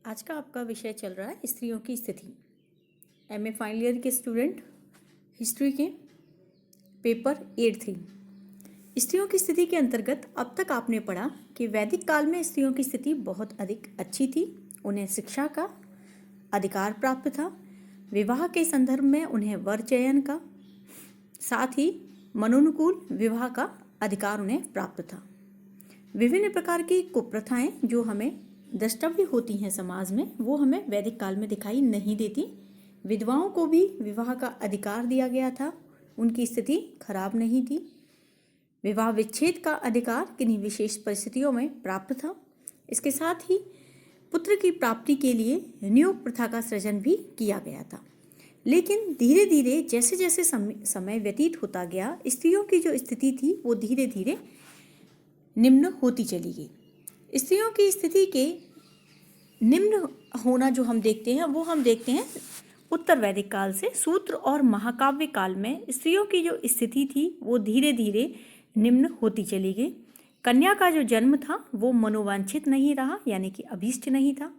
आज का आपका विषय चल रहा है स्त्रियों की स्थिति। एमए फाइनल ईयर के स्टूडेंट, हिस्ट्री के पेपर 8-3। स्त्रियों की स्थिति के अंतर्गत अब तक आपने पढ़ा कि वैदिक काल में स्त्रियों की स्थिति बहुत अधिक अच्छी थी। उन्हें शिक्षा का अधिकार प्राप्त था। विवाह के संदर्भ में उन्हें वर चयन का, साथ ही मनोनुकूल विवाह का अधिकार उन्हें प्राप्त था। विभिन्न प्रकार की कुप्रथाएं जो हमें द्रष्टव्य होती हैं समाज में, वो हमें वैदिक काल में दिखाई नहीं देती। विधवाओं को भी विवाह का अधिकार दिया गया था। उनकी स्थिति खराब नहीं थी। विवाह विच्छेद का अधिकार किन्हीं विशेष परिस्थितियों में प्राप्त था। इसके साथ ही पुत्र की प्राप्ति के लिए नियोग प्रथा का सृजन भी किया गया था। लेकिन धीरे धीरे जैसे जैसे समय व्यतीत होता गया, स्त्रियों की जो स्थिति थी वो धीरे धीरे निम्न होती चली गई। स्त्रियों की स्थिति के निम्न होना जो हम देखते हैं वो हम देखते हैं उत्तर वैदिक काल से। सूत्र और महाकाव्य काल में स्त्रियों की जो स्थिति थी वो धीरे धीरे निम्न होती चली गई। कन्या का जो जन्म था वो मनोवांछित नहीं रहा, यानी कि अभीष्ट नहीं था।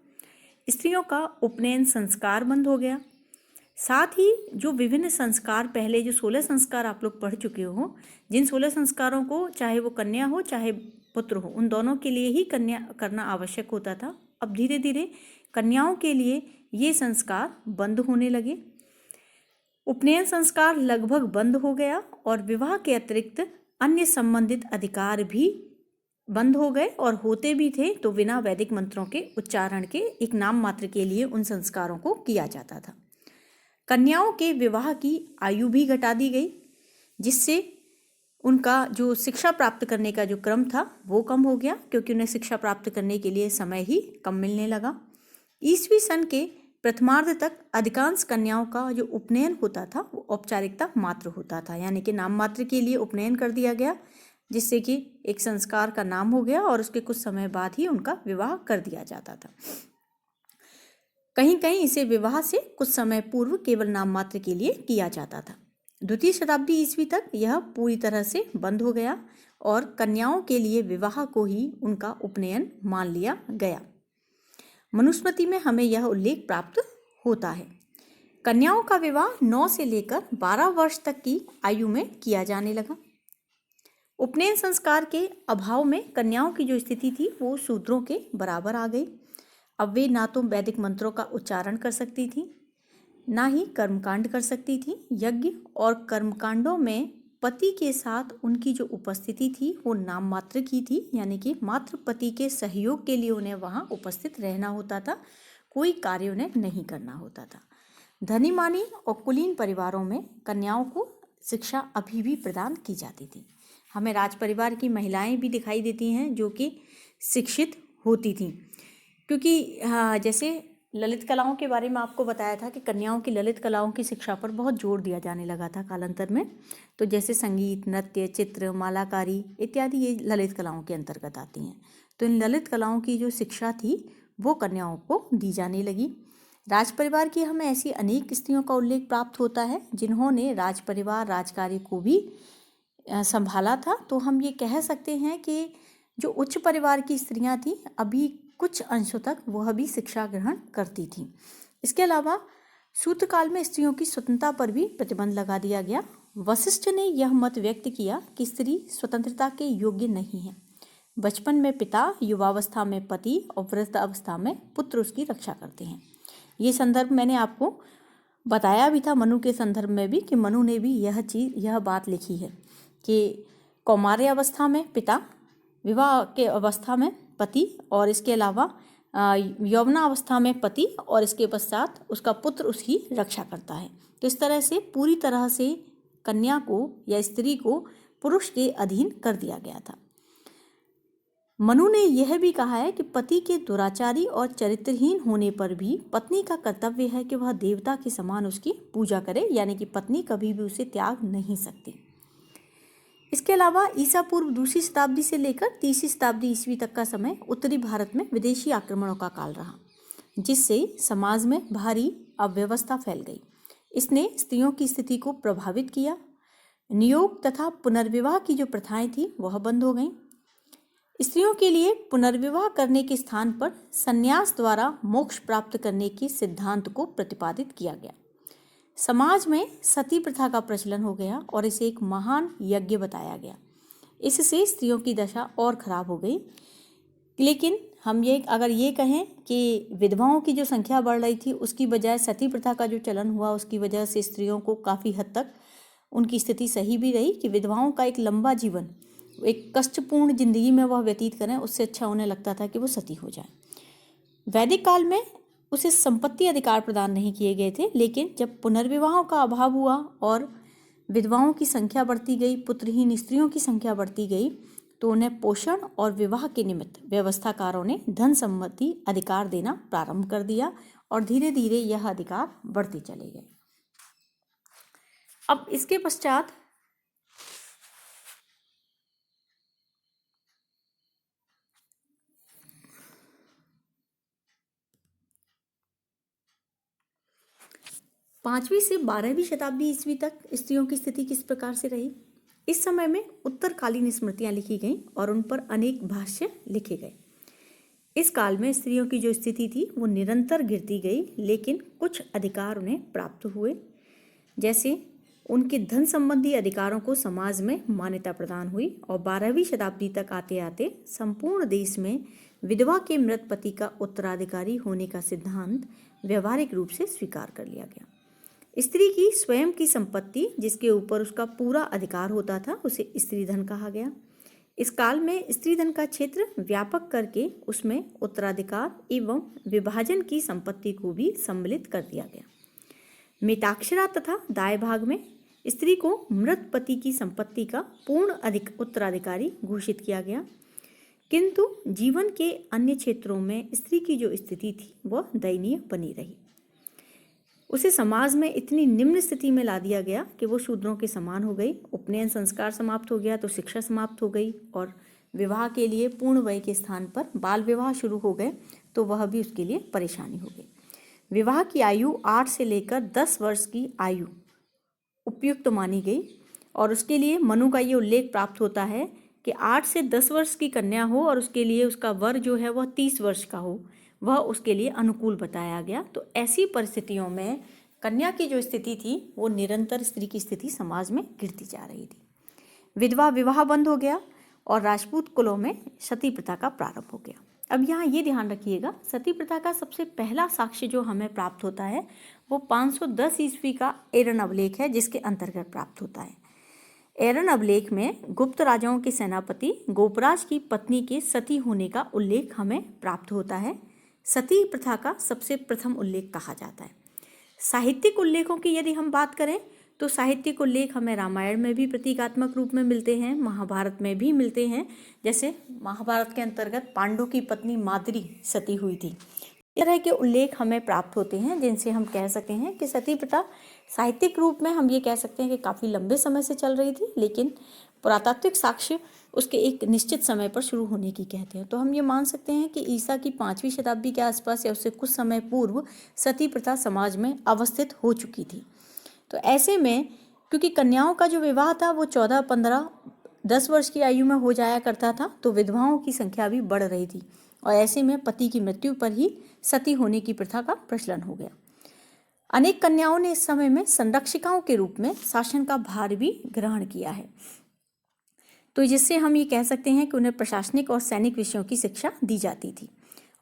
स्त्रियों का उपनयन संस्कार बंद हो गया। साथ ही जो विभिन्न संस्कार, पहले जो 16 संस्कार आप लोग पढ़ चुके हो, जिन 16 संस्कारों को चाहे वो कन्या हो चाहे पुत्र हो, उन दोनों के लिए ही कन्या करना आवश्यक होता था। अब धीरे धीरे कन्याओं के लिए ये संस्कार बंद होने लगे। उपनयन संस्कार लगभग बंद हो गया और विवाह के अतिरिक्त अन्य संबंधित अधिकार भी बंद हो गए, और होते भी थे तो बिना वैदिक मंत्रों के उच्चारण के एक नाम मात्र के लिए उन संस्कारों को किया जाता था। कन्याओं के विवाह की आयु भी घटा दी गई, जिससे उनका जो शिक्षा प्राप्त करने का जो क्रम था वो कम हो गया, क्योंकि उन्हें शिक्षा प्राप्त करने के लिए समय ही कम मिलने लगा। ईस्वी सन के प्रथमार्ध तक अधिकांश कन्याओं का जो उपनयन होता था वो औपचारिकता मात्र होता था, यानी कि नाम मात्र के लिए उपनयन कर दिया गया, जिससे कि एक संस्कार का नाम हो गया और उसके कुछ समय बाद ही उनका विवाह कर दिया जाता था। कहीं कहीं इसे विवाह से कुछ समय पूर्व केवल नाम मात्र के लिए किया जाता था। द्वितीय शताब्दी ईस्वी तक यह पूरी तरह से बंद हो गया और कन्याओं के लिए विवाह को ही उनका उपनयन मान लिया गया। मनुस्मृति में हमें यह उल्लेख प्राप्त होता है। कन्याओं का विवाह 9 से लेकर 12 वर्ष तक की आयु में किया जाने लगा। उपनयन संस्कार के अभाव में कन्याओं की जो स्थिति थी वो शूद्रों के बराबर आ गई। अब वे ना तो वैदिक मंत्रों का उच्चारण कर सकती थी, ना ही कर्मकांड कर सकती थी। यज्ञ और कर्मकांडों में पति के साथ उनकी जो उपस्थिति थी वो नाम मात्र की थी, यानी कि मात्र पति के सहयोग के लिए उन्हें वहाँ उपस्थित रहना होता था, कोई कार्य उन्हें नहीं करना होता था। धनी मानी और कुलीन परिवारों में कन्याओं को शिक्षा अभी भी प्रदान की जाती थी। हमें राज परिवार की महिलाएं भी दिखाई देती हैं जो कि शिक्षित होती थीं, क्योंकि जैसे ललित कलाओं के बारे में आपको बताया था कि कन्याओं की ललित कलाओं की शिक्षा पर बहुत जोर दिया जाने लगा था कालांतर में। तो जैसे संगीत, नृत्य, चित्र, मालाकारी इत्यादि ये ललित कलाओं के अंतर्गत आती हैं। तो इन ललित कलाओं की जो शिक्षा थी वो कन्याओं को दी जाने लगी। राज परिवार की हमें ऐसी अनेक स्त्रियों का उल्लेख प्राप्त होता है जिन्होंने राज परिवार, राजकार्य को भी संभाला था। तो हम ये कह सकते हैं कि जो उच्च परिवार की स्त्रियां थीं अभी कुछ अंशों तक वह भी शिक्षा ग्रहण करती थीं। इसके अलावा सूत्र काल में स्त्रियों की स्वतंत्रता पर भी प्रतिबंध लगा दिया गया। वशिष्ठ ने यह मत व्यक्त किया कि स्त्री स्वतंत्रता के योग्य नहीं है। बचपन में पिता, युवावस्था में पति और वृद्धावस्था में पुत्र उसकी रक्षा करते हैं। ये संदर्भ मैंने आपको बताया भी था मनु के संदर्भ में भी, कि मनु ने भी यह बात लिखी है कि कौमार्य अवस्था में पिता, विवाह के अवस्था में पति, और इसके अलावा यौवनावस्था में पति, और इसके पश्चात उसका पुत्र उसकी रक्षा करता है। तो इस तरह से पूरी तरह से कन्या को या स्त्री को पुरुष के अधीन कर दिया गया था। मनु ने यह भी कहा है कि पति के दुराचारी और चरित्रहीन होने पर भी पत्नी का कर्तव्य है कि वह देवता के समान उसकी पूजा करे, यानी कि पत्नी कभी भी उसे त्याग नहीं सकती। इसके अलावा ईसा पूर्व 2री शताब्दी से लेकर 3री शताब्दी ईस्वी तक का समय उत्तरी भारत में विदेशी आक्रमणों का काल रहा, जिससे समाज में भारी अव्यवस्था फैल गई। इसने स्त्रियों की स्थिति को प्रभावित किया। नियोग तथा पुनर्विवाह की जो प्रथाएं थी वह बंद हो गईं। स्त्रियों के लिए पुनर्विवाह करने के स्थान पर संन्यास द्वारा मोक्ष प्राप्त करने के सिद्धांत को प्रतिपादित किया गया। समाज में सती प्रथा का प्रचलन हो गया और इसे एक महान यज्ञ बताया गया। इससे स्त्रियों की दशा और खराब हो गई। लेकिन हम अगर ये कहें कि विधवाओं की जो संख्या बढ़ रही थी, उसकी बजाय सती प्रथा का जो चलन हुआ उसकी वजह से स्त्रियों को काफ़ी हद तक उनकी स्थिति सही भी रही कि विधवाओं का एक लंबा जीवन, एक कष्टपूर्ण जिंदगी में वह व्यतीत करें, उससे अच्छा उन्हें लगता था कि वो सती हो जाए। वैदिक काल में उसे संपत्ति अधिकार प्रदान नहीं किए गए थे, लेकिन जब पुनर्विवाहों का अभाव हुआ और विधवाओं की संख्या बढ़ती गई, पुत्रहीन स्त्रियों की संख्या बढ़ती गई, तो उन्हें पोषण और विवाह के निमित्त व्यवस्थाकारों ने धन संबंधी अधिकार देना प्रारंभ कर दिया और धीरे धीरे यह अधिकार बढ़ते चले गए। अब इसके पश्चात पांचवीं से 12वीं शताब्दी ईस्वी तक स्त्रियों की स्थिति किस प्रकार से रही। इस समय में उत्तरकालीन स्मृतियां लिखी गईं और उन पर अनेक भाष्य लिखे गए। इस काल में स्त्रियों की जो स्थिति थी वो निरंतर गिरती गई, लेकिन कुछ अधिकार उन्हें प्राप्त हुए। जैसे उनके धन संबंधी अधिकारों को समाज में मान्यता प्रदान हुई और 12वीं शताब्दी तक आते आते संपूर्ण देश में विधवा के मृत पति का उत्तराधिकारी होने का सिद्धांत व्यवहारिक रूप से स्वीकार कर लिया गया। स्त्री की स्वयं की संपत्ति जिसके ऊपर उसका पूरा अधिकार होता था उसे स्त्री धन कहा गया। इस काल में स्त्री धन का क्षेत्र व्यापक करके उसमें उत्तराधिकार एवं विभाजन की संपत्ति को भी सम्मिलित कर दिया गया। मिताक्षरा तथा दाय भाग में स्त्री को मृत पति की संपत्ति का पूर्ण उत्तराधिकारी घोषित किया गया, किंतु जीवन के अन्य क्षेत्रों में स्त्री की जो स्थिति थी वह दयनीय बनी रही। उसे समाज में इतनी निम्न स्थिति में ला दिया गया कि वो शूद्रों के समान हो गई। उपनयन संस्कार समाप्त हो गया तो शिक्षा समाप्त हो गई और विवाह के लिए पूर्ण वय के स्थान पर बाल विवाह शुरू हो गए, तो वह भी उसके लिए परेशानी हो गई। विवाह की आयु 8 से लेकर 10 वर्ष की आयु उपयुक्त मानी गई और उसके लिए मनु का ये उल्लेख प्राप्त होता है कि 8 से 10 वर्ष की कन्या हो और उसके लिए उसका वर जो है वह 30 वर्ष का हो, वह उसके लिए अनुकूल बताया गया। तो ऐसी परिस्थितियों में कन्या की जो स्थिति थी वो निरंतर स्त्री की स्थिति समाज में गिरती जा रही थी। विधवा विवाह बंद हो गया और राजपूत कुलों में सती प्रथा का प्रारंभ हो गया। अब यहाँ ये ध्यान रखिएगा, सती प्रथा का सबसे पहला साक्ष्य जो हमें प्राप्त होता है वो 510 ईस्वी का एरन अभिलेख है, जिसके अंतर्गत प्राप्त होता है। एरन अभिलेख में गुप्त राजाओं के सेनापति गोपराज की पत्नी के सती होने का उल्लेख हमें प्राप्त होता है। सती प्रथा का सबसे प्रथम उल्लेख कहा जाता है। साहित्यिक उल्लेखों की यदि हम बात करें तो साहित्यिक उल्लेख हमें रामायण में भी प्रतीकात्मक रूप में मिलते हैं, महाभारत में भी मिलते हैं। जैसे महाभारत के अंतर्गत पांडु की पत्नी माद्री सती हुई थी। इस तरह के उल्लेख हमें प्राप्त होते हैं जिनसे हम कह सकते हैं कि सती प्रथा साहित्यिक रूप में हम ये कह सकते हैं कि काफ़ी लंबे समय से चल रही थी, लेकिन पुरातात्विक साक्ष्य उसके एक निश्चित समय पर शुरू होने की कहते हैं। तो हम ये मान सकते हैं कि ईसा की 5वीं शताब्दी के आसपास या उससे कुछ समय पूर्व सती प्रथा समाज में अवस्थित हो चुकी थी। तो ऐसे में क्योंकि कन्याओं का जो विवाह था वो 14, 15, 10 वर्ष की आयु में हो जाया करता था, तो विधवाओं की संख्या भी बढ़ रही थी और ऐसे में पति की मृत्यु पर ही सती होने की प्रथा का प्रचलन हो गया। अनेक कन्याओं ने इस समय में संरक्षिकाओं के रूप में शासन का भार भी ग्रहण किया है, तो जिससे हम ये कह सकते हैं कि उन्हें प्रशासनिक और सैनिक विषयों की शिक्षा दी जाती थी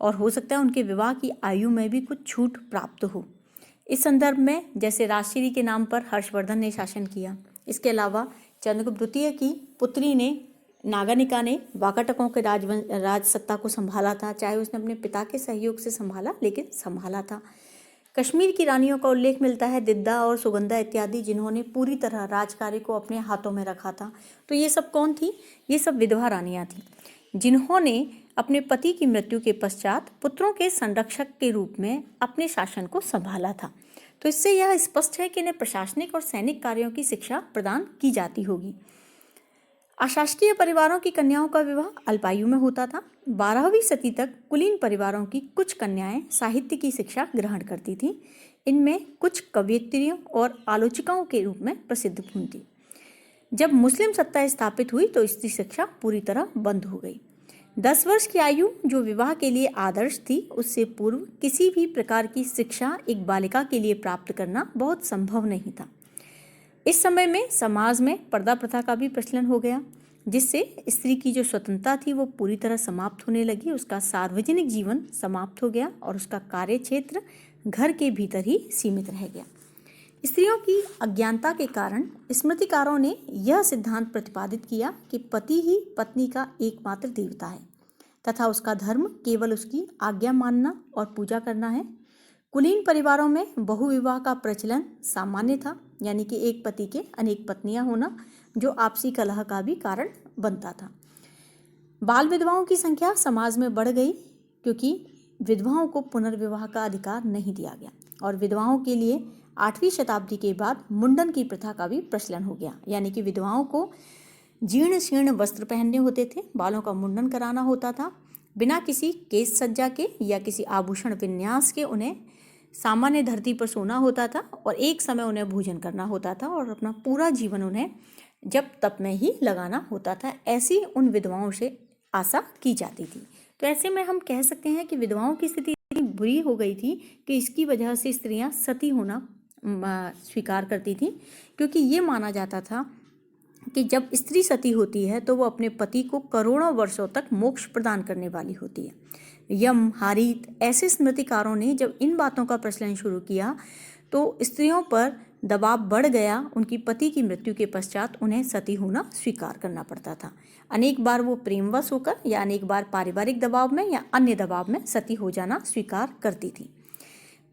और हो सकता है उनके विवाह की आयु में भी कुछ छूट प्राप्त हो। इस संदर्भ में जैसे राजश्री के नाम पर हर्षवर्धन ने शासन किया। इसके अलावा चंद्रगुप्त द्वितीय की पुत्री ने नागानिका ने वाकाटकों के राज सत्ता को संभाला था, चाहे उसने अपने पिता के सहयोग से संभाला, लेकिन संभाला था। कश्मीर की रानियों का उल्लेख मिलता है, दिद्दा और सुगंधा इत्यादि, जिन्होंने पूरी तरह राजकार्य को अपने हाथों में रखा था। तो ये सब कौन थी? ये सब विधवा रानियां थीं, जिन्होंने अपने पति की मृत्यु के पश्चात पुत्रों के संरक्षक के रूप में अपने शासन को संभाला था। तो इससे यह स्पष्ट है कि इन्हें प्रशासनिक और सैनिक कार्यों की शिक्षा प्रदान की जाती होगी। अशासकीय परिवारों की कन्याओं का विवाह अल्पायु में होता था। 12वीं सदी तक कुलीन परिवारों की कुछ कन्याएं साहित्य की शिक्षा ग्रहण करती थीं। इनमें कुछ कवयित्रियों और आलोचिकाओं के रूप में प्रसिद्ध हुई थी। जब मुस्लिम सत्ता स्थापित हुई तो स्त्री शिक्षा पूरी तरह बंद हो गई। 10 वर्ष की आयु जो विवाह के लिए आदर्श थी, उससे पूर्व किसी भी प्रकार की शिक्षा एक बालिका के लिए प्राप्त करना बहुत संभव नहीं था। इस समय में समाज में पर्दा प्रथा का भी प्रचलन हो गया, जिससे स्त्री की जो स्वतंत्रता थी वो पूरी तरह समाप्त होने लगी। उसका सार्वजनिक जीवन समाप्त हो गया और उसका कार्य क्षेत्र घर के भीतर ही सीमित रह गया। स्त्रियों की अज्ञानता के कारण स्मृतिकारों ने यह सिद्धांत प्रतिपादित किया कि पति ही पत्नी का एकमात्र देवता है तथा उसका धर्म केवल उसकी आज्ञा मानना और पूजा करना है। कुलीन परिवारों में बहुविवाह का प्रचलन सामान्य था, यानी कि एक पति के अनेक पत्नियां होना, जो आपसी कलह का भी कारण बनता था। बाल विधवाओं की संख्या समाज में बढ़ गई, क्योंकि विधवाओं को पुनर्विवाह का अधिकार नहीं दिया गया और विधवाओं के लिए 8वीं शताब्दी के बाद मुंडन की प्रथा का भी प्रचलन हो गया, यानी कि विधवाओं को जीर्ण शीर्ण वस्त्र पहनने होते थे, बालों का मुंडन कराना होता था, बिना किसी केश सज्जा के या किसी आभूषण विन्यास के उन्हें सामान्य धरती पर सोना होता था और एक समय उन्हें भोजन करना होता था और अपना पूरा जीवन उन्हें जप तप में ही लगाना होता था। ऐसी उन विधवाओं से आशा की जाती थी। तो ऐसे में हम कह सकते हैं कि विधवाओं की स्थिति इतनी बुरी हो गई थी कि इसकी वजह से स्त्रियां सती होना स्वीकार करती थी, क्योंकि ये माना जाता था कि जब स्त्री सती होती है तो वो अपने पति को करोड़ों वर्षों तक मोक्ष प्रदान करने वाली होती है। यम, हारीत ऐसे स्मृतिकारों ने जब इन बातों का प्रचलन शुरू किया तो स्त्रियों पर दबाव बढ़ गया। उनकी पति की मृत्यु के पश्चात उन्हें सती होना स्वीकार करना पड़ता था। अनेक बार वो प्रेमवश होकर या अनेक बार पारिवारिक दबाव में या अन्य दबाव में सती हो जाना स्वीकार करती थी।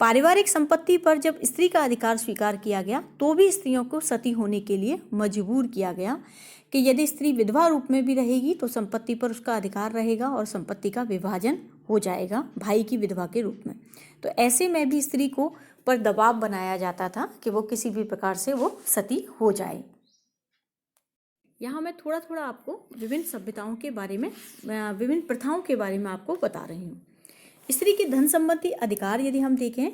पारिवारिक संपत्ति पर जब स्त्री का अधिकार स्वीकार किया गया तो भी स्त्रियों को सती होने के लिए मजबूर किया गया कि यदि स्त्री विधवा रूप में भी रहेगी तो संपत्ति पर उसका अधिकार रहेगा और संपत्ति का विभाजन हो जाएगा भाई की विधवा के रूप में। तो ऐसे में भी स्त्री को पर दबाव बनाया जाता था कि वो किसी भी प्रकार से वो सती हो जाए। यहाँ मैं थोड़ा थोड़ा आपको विभिन्न सभ्यताओं के बारे में, विभिन्न प्रथाओं के बारे में आपको बता रही हूँ। स्त्री के धन संबंधी अधिकार यदि हम देखें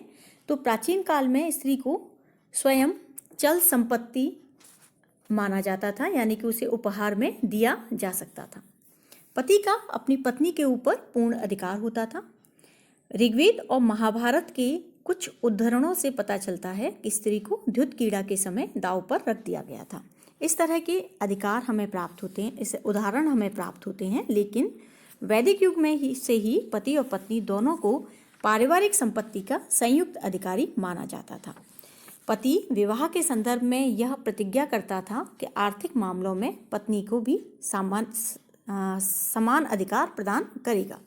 तो प्राचीन काल में स्त्री को स्वयं चल संपत्ति माना जाता था, यानी कि उसे उपहार में दिया जा सकता था। पति का अपनी पत्नी के ऊपर पूर्ण अधिकार होता था। ऋग्वेद और महाभारत के कुछ उद्धरणों से पता चलता है कि स्त्री को द्युत कीड़ा के समय दांव पर रख दिया गया था। इस तरह के अधिकार हमें प्राप्त होते हैं, इस उदाहरण हमें प्राप्त होते हैं, लेकिन वैदिक युग में ही से ही पति और पत्नी दोनों को पारिवारिक संपत्ति का संयुक्त अधिकारी माना जाता था। पति विवाह के संदर्भ में यह प्रतिज्ञा करता था कि आर्थिक मामलों में पत्नी को भी समान अधिकार प्रदान करेगा।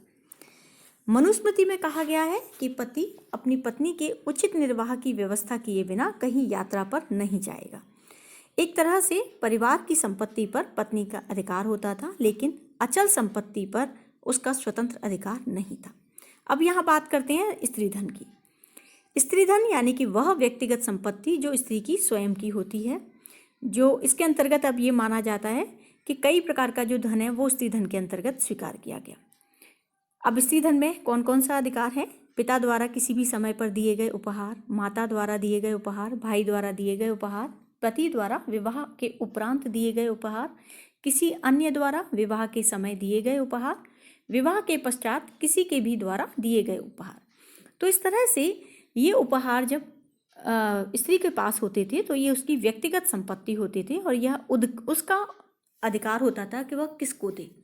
मनुस्मृति में कहा गया है कि पति अपनी पत्नी के उचित निर्वाह की व्यवस्था किए बिना कहीं यात्रा पर नहीं जाएगा। एक तरह से परिवार की संपत्ति पर पत्नी का अधिकार होता था, लेकिन अचल संपत्ति पर उसका स्वतंत्र अधिकार नहीं था। अब यहाँ बात करते हैं स्त्री धन की। स्त्री धन यानी कि वह व्यक्तिगत संपत्ति जो स्त्री की स्वयं की होती है, जो इसके अंतर्गत अब ये माना जाता है कि कई प्रकार का जो धन है वो स्त्री धन के अंतर्गत स्वीकार किया गया। अब स्त्री धन में कौन कौन सा अधिकार है? पिता द्वारा किसी भी समय पर दिए गए उपहार, माता द्वारा दिए गए उपहार, भाई द्वारा दिए गए उपहार, पति द्वारा विवाह के उपरांत दिए गए उपहार, किसी अन्य द्वारा विवाह के समय दिए गए उपहार, विवाह के पश्चात किसी के भी द्वारा दिए गए उपहार। तो इस तरह से ये उपहार जब स्त्री के पास होते थे तो ये उसकी व्यक्तिगत संपत्ति होती थी और यह उसका अधिकार होता था कि वह किसको दे।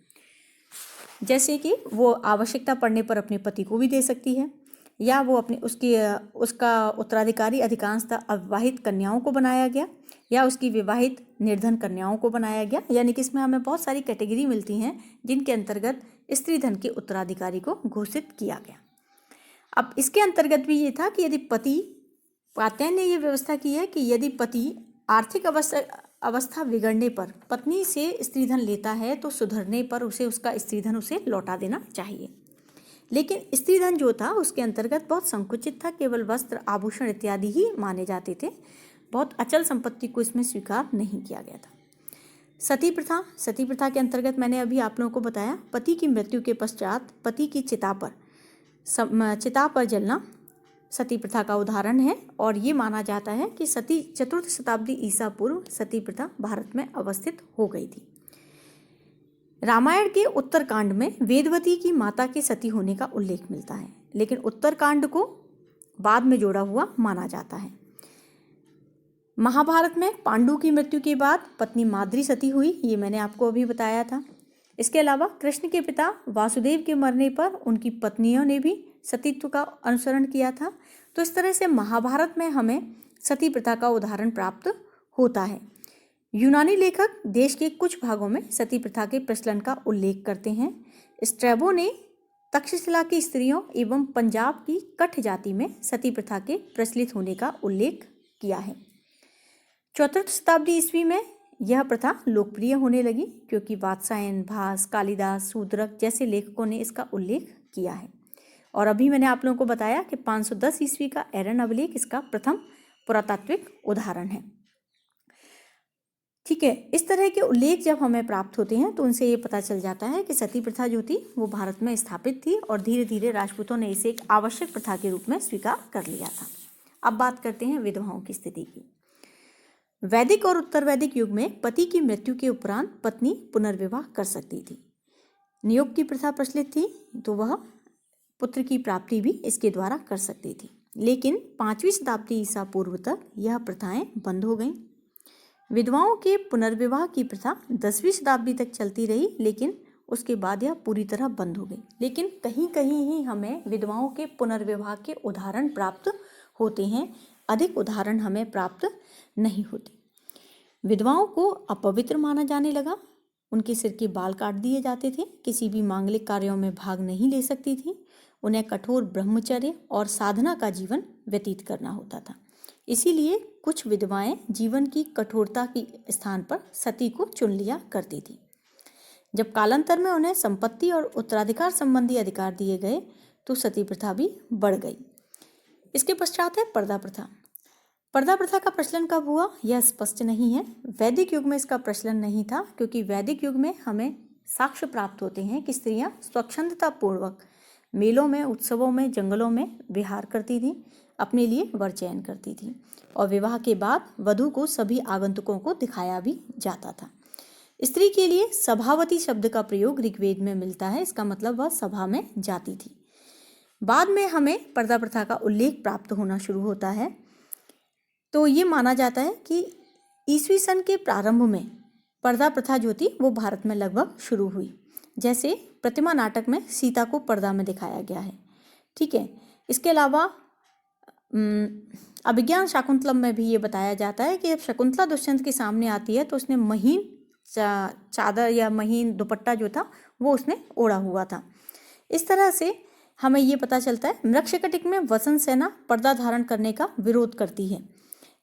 जैसे कि वो आवश्यकता पड़ने पर अपने पति को भी दे सकती है, या वो अपने उसका उत्तराधिकारी अधिकांशतः अविवाहित कन्याओं को बनाया गया या उसकी विवाहित निर्धन कन्याओं को बनाया गया। यानी कि इसमें हमें बहुत सारी कैटेगरी मिलती हैं जिनके अंतर्गत स्त्री धन के उत्तराधिकारी को घोषित किया गया। अब इसके अंतर्गत भी ये था कि यदि पति, पात्यायन ने ये व्यवस्था की है कि यदि पति आर्थिक अवस्था बिगड़ने पर पत्नी से स्त्री धन लेता है तो सुधरने पर उसे उसका स्त्री धन उसे लौटा देना चाहिए। लेकिन स्त्री धन जो था उसके अंतर्गत बहुत संकुचित था, केवल वस्त्र, आभूषण इत्यादि ही माने जाते थे। बहुत अचल संपत्ति को इसमें स्वीकार नहीं किया गया था। सती प्रथा, सती प्रथा के अंतर्गत मैंने अभी आप लोगों को बताया, पति की मृत्यु के पश्चात पति की चिता पर जलना सती प्रथा का उदाहरण है और ये माना जाता है कि सती 4th शताब्दी ईसा पूर्व सती प्रथा भारत में अवस्थित हो गई थी। रामायण के उत्तरकांड में वेदवती की माता के सती होने का उल्लेख मिलता है, लेकिन उत्तरकांड को बाद में जोड़ा हुआ माना जाता है। महाभारत में पांडु की मृत्यु के बाद पत्नी माद्री सती हुई, ये मैंने आपको अभी बताया था। इसके अलावा कृष्ण के पिता वासुदेव के मरने पर उनकी पत्नियों ने भी सतीत्व का अनुसरण किया था। तो इस तरह से महाभारत में हमें सती प्रथा का उदाहरण प्राप्त होता है। यूनानी लेखक देश के कुछ भागों में सती प्रथा के प्रचलन का उल्लेख करते हैं। स्ट्रैबो ने तक्षशिला की स्त्रियों एवं पंजाब की कठ जाति में सती प्रथा के प्रचलित होने का उल्लेख किया है। 4वीं शताब्दी ईस्वी में यह प्रथा लोकप्रिय होने लगी क्योंकि वात्सायन, भास, कालिदास, शूद्रक जैसे लेखकों ने इसका उल्लेख किया है। और अभी मैंने आप लोगों को बताया कि 510 ईस्वी का एरन अभिलेख इसका प्रथम पुरातात्विक उदाहरण है। ठीक है, इस तरह के उल्लेख जब हमें प्राप्त होते हैं तो उनसे ये पता चल जाता है कि सती प्रथा जो थी वो भारत में स्थापित थी और धीरे धीरे राजपूतों ने इसे एक आवश्यक प्रथा के रूप में स्वीकार कर लिया था। अब बात करते हैं विधवाओं की स्थिति की। वैदिक और उत्तर वैदिक युग में पति की मृत्यु के उपरांत पत्नी पुनर्विवाह कर सकती थी। नियोग की प्रथा प्रचलित थी तो वह पुत्र की प्राप्ति भी इसके द्वारा कर सकती थी, लेकिन 5वीं शताब्दी ईसा पूर्व तक यह प्रथाएं बंद हो गईं। विधवाओं के पुनर्विवाह की प्रथा 10वीं शताब्दी तक चलती रही, लेकिन उसके बाद यह पूरी तरह बंद हो गई। लेकिन कहीं कहीं ही हमें विधवाओं के पुनर्विवाह के उदाहरण प्राप्त होते हैं, अधिक उदाहरण हमें प्राप्त नहीं होते। विधवाओं को अपवित्र माना जाने लगा, उनके सिर के बाल काट दिए जाते थे, किसी भी मांगलिक कार्यों में भाग नहीं ले सकती थी, उन्हें कठोर ब्रह्मचर्य और साधना का जीवन व्यतीत करना होता था। इसीलिए कुछ विधवाएं जीवन की कठोरता के स्थान पर सती को चुन लिया करती थी। जब कालांतर में उन्हें संपत्ति और उत्तराधिकार संबंधी अधिकार दिए गए तो सती प्रथा भी बढ़ गई। इसके पश्चात है पर्दा प्रथा। पर्दा प्रथा का प्रचलन कब हुआ यह स्पष्ट नहीं है। वैदिक युग में इसका प्रचलन नहीं था क्योंकि वैदिक युग में हमें साक्ष्य प्राप्त होते हैं कि स्त्रियां स्वच्छंदता पूर्वक मेलों में, उत्सवों में, जंगलों में विहार करती थीं, अपने लिए वर चयन करती थी और विवाह के बाद वधू को सभी आगंतुकों को दिखाया भी जाता था। स्त्री के लिए सभावती शब्द का प्रयोग ऋग्वेद में मिलता है, इसका मतलब वह सभा में जाती थी। बाद में हमें पर्दा प्रथा का उल्लेख प्राप्त होना शुरू होता है। तो ये माना जाता है कि ईसवी सन के प्रारंभ में पर्दा प्रथा जो थी वो भारत में लगभग शुरू हुई। जैसे प्रतिमा नाटक में सीता को पर्दा में दिखाया गया है। ठीक है, इसके अलावा अभिज्ञान शाकुंतलम में भी ये बताया जाता है कि जब शकुंतला दुष्यंत के सामने आती है तो उसने महीन चादर या महीन दुपट्टा जो था वो उसने ओढ़ा हुआ था। इस तरह से हमें ये पता चलता है। मृक्षकटिक में वसंत सेना पर्दा धारण करने का विरोध करती है,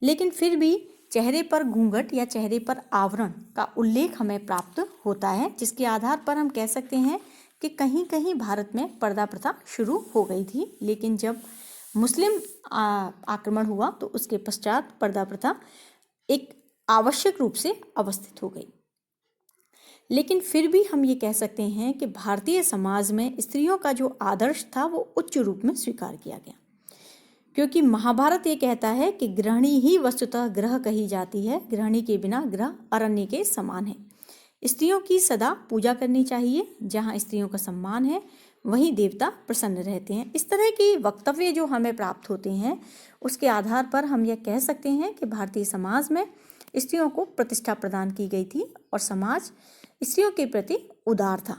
लेकिन फिर भी चेहरे पर घूंघट या चेहरे पर आवरण का उल्लेख हमें प्राप्त होता है, जिसके आधार पर हम कह सकते हैं कि कहीं कहीं भारत में पर्दा प्रथा शुरू हो गई थी। लेकिन जब मुस्लिम आक्रमण हुआ तो उसके पश्चात पर्दा प्रथा एक आवश्यक रूप से अवस्थित हो गई। लेकिन फिर भी हम ये कह सकते हैं कि भारतीय समाज में स्त्रियों का जो आदर्श था वो उच्च रूप में स्वीकार किया गया, क्योंकि महाभारत ये कहता है कि गृहिणी ही वस्तुतः ग्रह कही जाती है, गृहिणी के बिना ग्रह अरण्य के समान है। स्त्रियों की सदा पूजा करनी चाहिए, जहाँ स्त्रियों का सम्मान है वहीं देवता प्रसन्न रहते हैं। इस तरह की वक्तव्य जो हमें प्राप्त होते हैं उसके आधार पर हम यह कह सकते हैं कि भारतीय समाज में स्त्रियों को प्रतिष्ठा प्रदान की गई थी और समाज स्त्रियों के प्रति उदार था।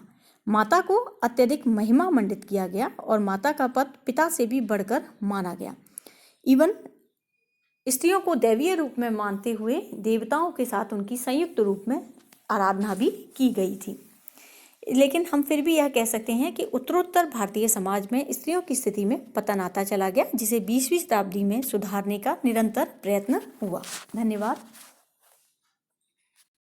माता को अत्यधिक महिमा मंडित किया गया और माता का पद पिता से भी बढ़कर माना गया। इवन स्त्रियों को दैवीय रूप में मानते हुए देवताओं के साथ उनकी संयुक्त रूप में आराधना भी की गई थी। लेकिन हम फिर भी यह कह सकते हैं कि उत्तरोत्तर भारतीय समाज में स्त्रियों की स्थिति में पतन आता चला गया, जिसे 20वीं शताब्दी में सुधारने का निरंतर प्रयत्न हुआ। धन्यवाद।